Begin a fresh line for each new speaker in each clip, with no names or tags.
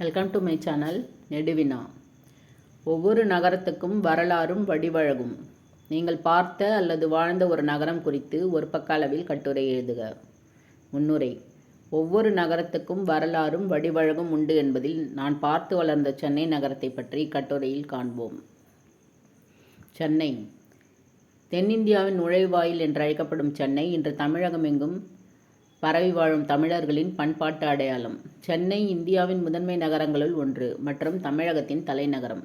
Welcome to my channel Neduvina. ஒவ்வொரு நகரத்துக்கும் வரலாறும் வடிவழகும். நீங்கள் பார்த்த அல்லது வாழ்ந்த ஒரு நகரம் குறித்து ஒரு பக்க அளவில் கட்டுரை எழுதுக. முன்னுரை. ஒவ்வொரு நகரத்துக்கும் வரலாறும் வடிவழகும் உண்டு என்பதில் நான் பார்த்து வளர்ந்த சென்னை நகரத்தை பற்றி கட்டுரையில் காண்போம். சென்னை தென்னிந்தியாவின் நுழைவாயில் என்று அழைக்கப்படும் சென்னை இன்று தமிழகம் எங்கும் பரவி வாழும் தமிழர்களின் பண்பாட்டு அடையாளம். சென்னை இந்தியாவின் முதன்மை நகரங்களுள் ஒன்று மற்றும் தமிழகத்தின் தலைநகரம்.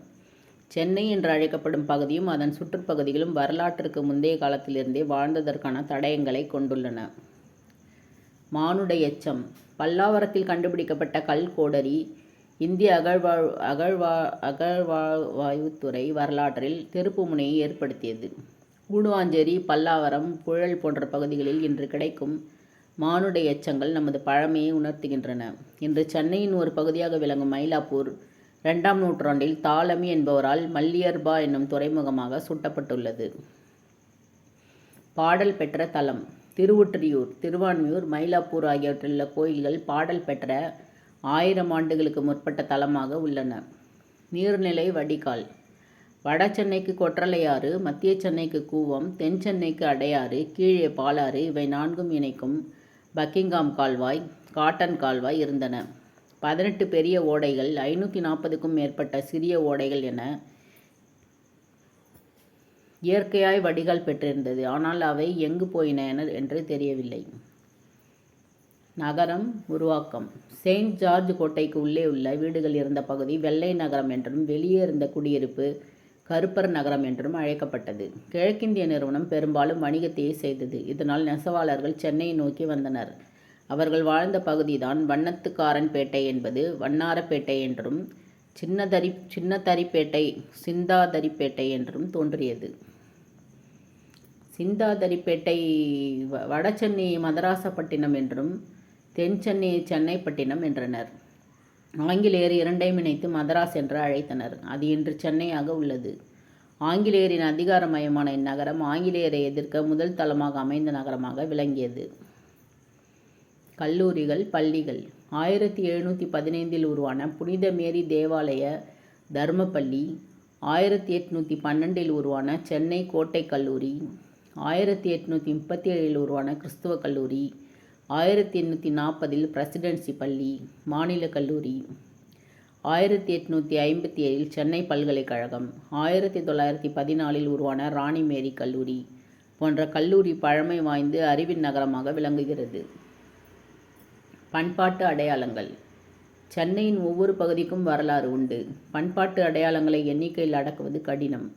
சென்னை என்று அழைக்கப்படும் பகுதியும் அதன் சுற்றுப்பகுதிகளும் வரலாற்றுக்கு முந்தைய காலத்திலிருந்தே வாழ்ந்ததற்கான தடயங்களை கொண்டுள்ளன. மானுட எச்சம். பல்லாவரத்தில் கண்டுபிடிக்கப்பட்ட கல் கோடரி இந்திய அகழ்வாய்வுத்துறை வரலாற்றில் திருப்புமுனையை ஏற்படுத்தியது. கூடுவாஞ்சேரி, பல்லாவரம், புழல் போன்ற பகுதிகளில் இன்று கிடைக்கும் மானுட எச்சங்கள் நமது பழமையை உணர்த்துகின்றன. இன்று சென்னையின் ஒரு பகுதியாக விளங்கும் மயிலாப்பூர் 2ஆம் நூற்றாண்டில் தாலமி என்பவரால் மல்லியர்பா என்னும் துறைமுகமாக சுட்டப்பட்டுள்ளது. பாடல் பெற்ற தலம். திருவொற்றியூர், திருவான்மியூர், மயிலாப்பூர் ஆகியவற்றிலுள்ள கோயில்கள் பாடல் பெற்ற 1000 ஆண்டுகளுக்கு முற்பட்ட தலமாக உள்ளன. நீர்நிலை வடிகால். வட சென்னைக்கு கொற்றலையாறு, மத்திய சென்னைக்கு கூவம், தென் சென்னைக்கு அடையாறு, கீழே பாலாறு இவை 4ம் இணைக்கும் பக்கிங்காம் கால்வாய், காட்டன் கால்வாய் இருந்தன. 18 பெரிய ஓடைகள், 540க்கும் மேற்பட்ட சிறிய ஓடைகள் என இயற்கையாய் வடிகால் பெற்றிருந்தது. ஆனால் அவை எங்கு போயின என்று தெரியவில்லை. நகரம் உருவாக்கம். செயின்ட் ஜார்ஜ் கோட்டைக்கு உள்ளே உள்ள வீடுகள் இருந்த பகுதி வெள்ளை நகரம் என்றும் வெளியே இருந்த குடியிருப்பு கருப்பர் நகரம் என்றும் அழைக்கப்பட்டது. கிழக்கிந்திய நிறுவனம் பெரும்பாலும் வணிகத்தையே செய்தது. இதனால் நெசவாளர்கள் சென்னையை நோக்கி வந்தனர். அவர்கள் வாழ்ந்த பகுதிதான் வண்ணத்துக்காரன்பேட்டை என்பது வண்ணாரப்பேட்டை என்றும் சின்னதரிப்பேட்டை சிந்தாதரிப்பேட்டை என்றும் தோன்றியது. சிந்தாதரிப்பேட்டை வட சென்னையை மதராசப்பட்டினம் என்றும் தென் சென்னையை சென்னைப்பட்டினம் என்றனர். ஆங்கிலேயர் இரண்டையும் இணைத்து மதராஸ் என்று அழைத்தனர். அது இன்று சென்னையாக உள்ளது. ஆங்கிலேயரின் அதிகாரமயமான இந்நகரம் ஆங்கிலேயரை எதிர்க்க முதல் தளமாக அமைந்த நகரமாக விளங்கியது. கல்லூரிகள், பள்ளிகள். 1715 உருவான புனித மேரி தேவாலய தர்மப்பள்ளி, 1812 உருவான சென்னை கோட்டை கல்லூரி, 1837 உருவான கிறிஸ்துவ கல்லூரி, 1840 பிரசிடென்சி பள்ளி, மாநில கல்லூரி, 1857 சென்னை பல்கலைக்கழகம், 1914 உருவான ராணி மேரி கல்லூரி போன்ற கல்லூரி பழமை வாய்ந்து அறிவின் நகரமாக விளங்குகிறது. பண்பாட்டு அடையாளங்கள். சென்னையின் ஒவ்வொரு பகுதிக்கும் வரலாறு உண்டு. பண்பாட்டு அடையாளங்களை எண்ணிக்கையில் அடக்குவது கடினம்.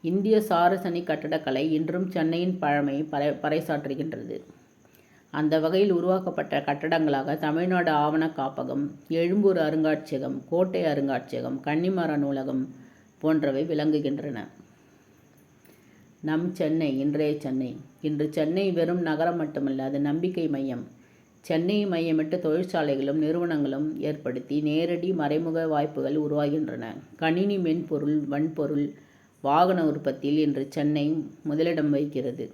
இந்திய சாரசனி கட்டடக்கலை இன்றும் சென்னையின் பழமையை பறைசாற்றுகின்றது. அந்த வகையில் உருவாக்கப்பட்ட கட்டடங்களாக தமிழ்நாடு ஆவண காப்பகம், எழும்பூர் அருங்காட்சியகம், கோட்டை அருங்காட்சியகம், கன்னிமர நூலகம் போன்றவை விளங்குகின்றன. நம் சென்னை. இன்றைய சென்னை. இன்று சென்னை வெறும் நகரம் மட்டுமல்ல, அது நம்பிக்கை மையம். சென்னையை மையமிட்டு தொழிற்சாலைகளும் நிறுவனங்களும் ஏற்படுத்தி நேரடி மறைமுக வாய்ப்புகள் உருவாகின்றன. கணினி, மென்பொருள், வன்பொருள், வாகன உற்பத்தியில் இன்று சென்னை முதலிடம் வகிக்கிறது.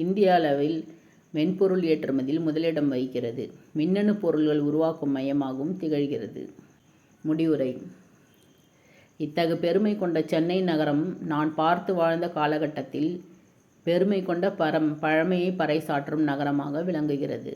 இந்திய அளவில் மென்பொருள் ஏற்றுமதியில் முதலிடம் வகிக்கிறது. மின்னணு பொருள்கள் உருவாக்கும் மையமாகவும் திகழ்கிறது. முடிவுரை. இத்தகு பெருமை கொண்ட சென்னை நகரம் நான் பார்த்து வாழ்ந்த காலகட்டத்தில் பெருமை கொண்ட பழமையை பறைசாற்றும் நகரமாக விளங்குகிறது.